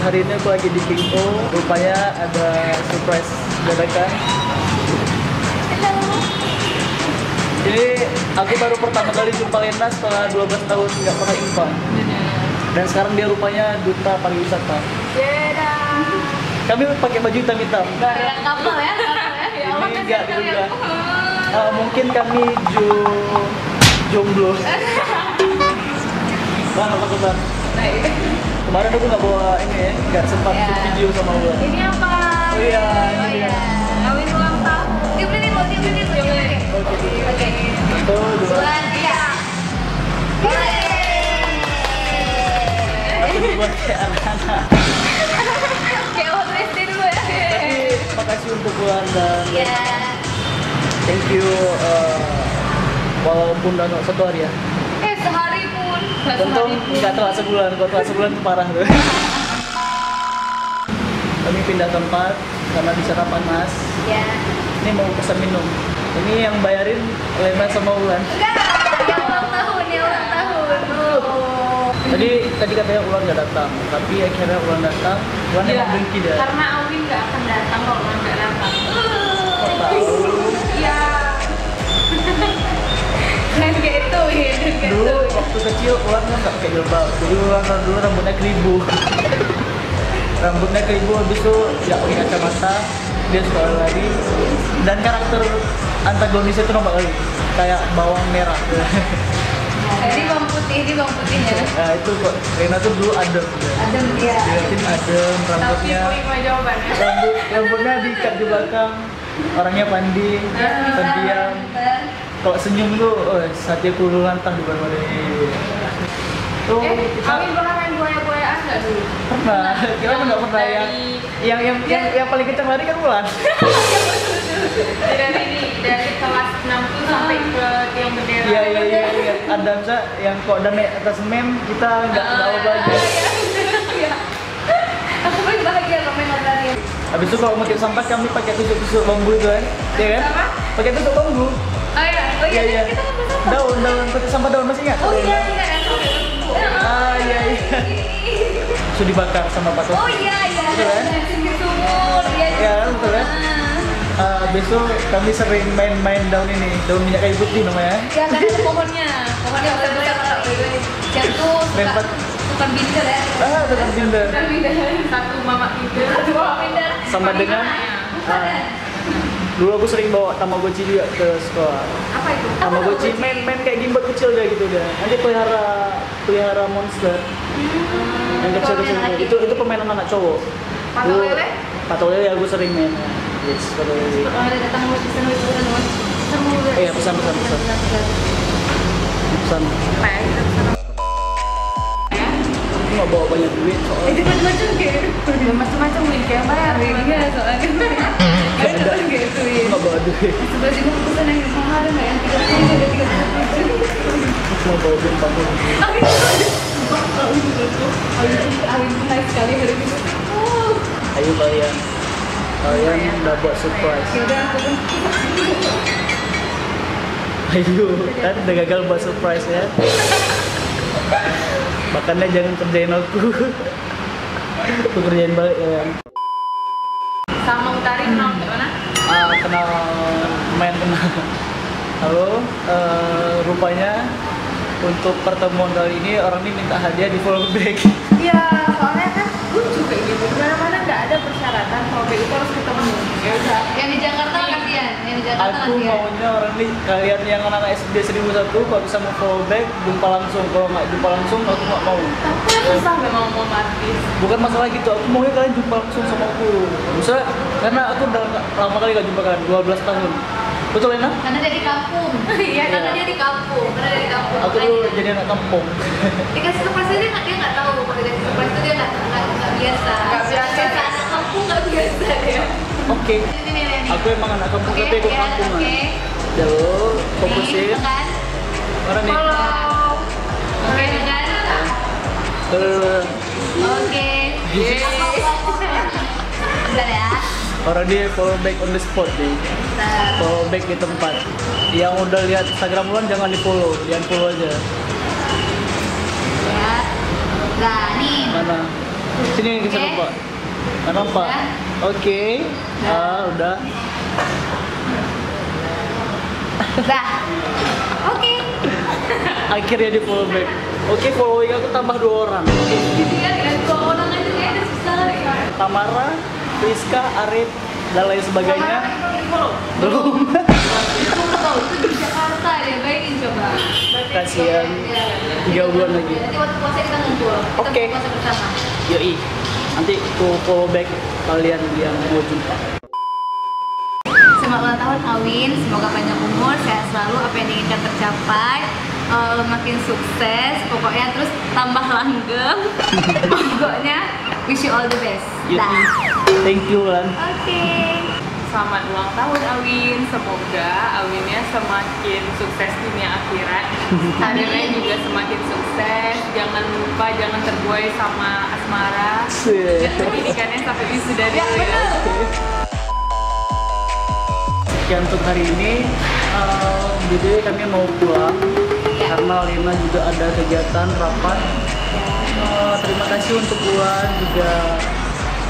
hari ini aku lagi di King O. Rupanya ada surprise dadakan. Jadi aku baru pertama kali jumpa Lena setelah 12 tahun nggak pernah info. Dan sekarang dia rupanya duta pariwisata. Kami pakai baju hitam-hitam. Kayak kapal ya, Ini nggak diduga. Mungkin kami jomblo. Bang, apa kabar? Baik. Kemarin aku nggak bawa ini ya, nggak sempat Ya. shoot video sama Ulan. Ini apa? Oh iya, ini dia. Kawin ulang tahun. Tiup lilin, mau tiup lilin. Oke. Satu, dua. Bulan, iya. Aku dibuat kayak anak-anak. Kayak waktu SD dulu ya. Tapi makasih untuk Ulan dan Iya. thank you. Walaupun udah satu hari ya. Sehari pun. Untung nggak telat sebulan. Kalau telat sebulan itu parah tuh. Kami pindah tempat karena di sana panas. Ya. Ini mau pesan minum. Ini yang bayarin Lena sama Ulan. Enggak, yang ulang tahun, yang ulang tahun. Oh. Tadi katanya Ulan nggak datang, tapi akhirnya Ulan datang. Ulan emang dengki dah. Karena Awi nggak akan datang kalau Ulan nggak datang. Kok tahu? Iya. Nah gitu, ya. Dulu waktu kecil Ulan kan nggak pakai jilbab, jadi Ulan dulu rambutnya keribu. Rambutnya keribu, habis itu nggak pakai kacamata, dia suka lari. Dan karakter antagonisnya itu nomor kali, kayak bawang merah. Ini bawang putih, ini bawang putihnya. Nah itu kok Rena tuh dulu adem. Adem dia. Dilihatin adem, rambutnya. jawabannya. Rambutnya diikat di belakang. Orangnya pandi, pendiam. Kalau senyum tuh, saatnya kudu lantang di bawah ini. Tuh, Awi pernah main buaya-buayaan nggak dulu? pernah. Kita nggak pernah yang paling kencang lari kan Ulan. Dari kelas 6 tuh sampai ke tiang bendera. Iya. Ada misalnya yang kok udah naik atas mem kita nggak apa aja. Iya. Aku paling bahagia kalau main lari. Habis itu kalau mau tiup sampah kami pakai tusuk bambu itu kan, ya kan? Apa? Pakai tusuk bambu. Oh iya, kita kan bersama. Daun tusuk sampah daun masih ingat? Oh iya, yang sampai Iya. Sudah dibakar sama Pak Tos. Oh iya, Betul kan? Sini sumur, iya. Iya, betul kan? Besok kami sering main daun ini, daun minyak kayu putih namanya. Ya kan ada pohonnya besar jatuh Lempar. bukan binder ya. Dengan binder. Satu mama binder, satu mama binder. Sama dengan dulu aku sering bawa Tamagotchi juga ke sekolah. Apa itu? Tamagotchi main kayak gimbal kecil kayak gitu dia. Nanti pelihara monster. Yang kecil-kecil itu permainan anak cowok. Patok lele? Patok lele aku sering main. Yes, patok lele. Kalau ada datang mau pesan semua. Iya, pesan. Pesan. Aku nggak bawa banyak duit soalnya. Itu macam-macam kayak macam-macam nih kayak bayar iya soalnya. Nggak ada. Gitu Aku ya. nggak bawa duit. Sebelah sini pesan yang mahal ada nggak yang 30 ada 37. Aku cuma bawa duit 40. Awin naik sekali hari ini. Ayo kalian udah buat surprise. Yaudah aku pun. Ayo, kan udah gagal buat surprise ya. Makanya jangan kerjain aku. Aku kerjain balik ya. Sama Utari kenal mana? Kenal main kenal. Halo, rupanya untuk pertemuan kali ini orang ini minta hadiah di follow back. Iya, soalnya kan lucu kayak gitu. Mana-mana nggak ada persyaratan kalau kayak itu harus ketemu. Ya udah. Yang di Jakarta kasihan, yang di Jakarta Aku maunya orang ini kalian yang anak SD 1001 kalau bisa mau follow back jumpa langsung. Kalau nggak jumpa langsung aku nggak mau. Tapi susah nggak mau artis. Bukan masalah gitu, aku maunya kalian jumpa langsung sama aku. Misalnya karena aku udah lama kali gak jumpa kalian, 12 tahun. Betul Lena? Karena dia di kampung. Iya, karena dia di kampung. Aku tuh jadi anak kampung. Dikasih surprise dia nggak tahu kalau dikasih surprise itu dia nggak biasa. Nggak biasa. Anak kampung nggak biasa dia. Oke. Ini. Aku emang anak kampung tapi aku kampungan. Oke. Jalur, fokusin. Kan? Mana nih? Follow. Oke kan? Oke. Bentar ya. Orang dia follow back on the spot nih. Follow back di tempat. Yang udah lihat Instagram Ulan jangan di follow, jangan follow aja. Ya. Nah, nih. Mana? Sini bisa Oke. nampak. Nggak nampak. Udah. Oke. Udah. Dah. Oke. Akhirnya di follow back. Oke, following aku tambah 2 orang. Tinggal dengan 2 orang aja kayaknya susah. Tamara, Rizka, Arif, dan lain sebagainya. Belum. Tahu itu di Jakarta deh, bayangin coba. Kasihan. 3 bulan lagi. Nanti waktu puasa kita ngumpul. Kita Oke. buka puasa bersama. Yoi. Nanti aku follow back kalian yang mau jumpa. Selamat ulang tahun Awin, semoga panjang umur, sehat selalu, apa yang diinginkan tercapai, makin sukses, pokoknya terus tambah langgeng. Pokoknya wish you all the best. Yoi. Dah. Thank you, Lan. Oke. Selamat ulang tahun Awin, semoga Awinnya semakin sukses dunia akhirat, karirnya juga semakin sukses, jangan lupa jangan terbuai sama asmara, pendidikannya sampai wisuda dulu ya. Sekian untuk hari ini. Jadi kami mau pulang karena Lena juga ada kegiatan rapat. Terima kasih untuk Ulan juga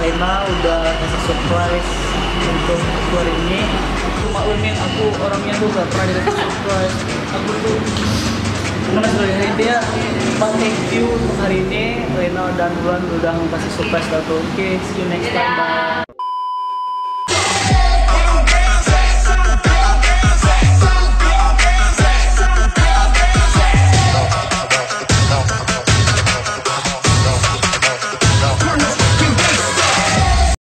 Lena udah kasih surprise untuk hari ini. Cuma Ulmin aku orangnya tuh gak pernah dikasih surprise. Aku tuh gimana sebenarnya dia. But thank you untuk hari ini Lena dan Ulan udah kasih surprise aku. Oke, see you next time. Bye.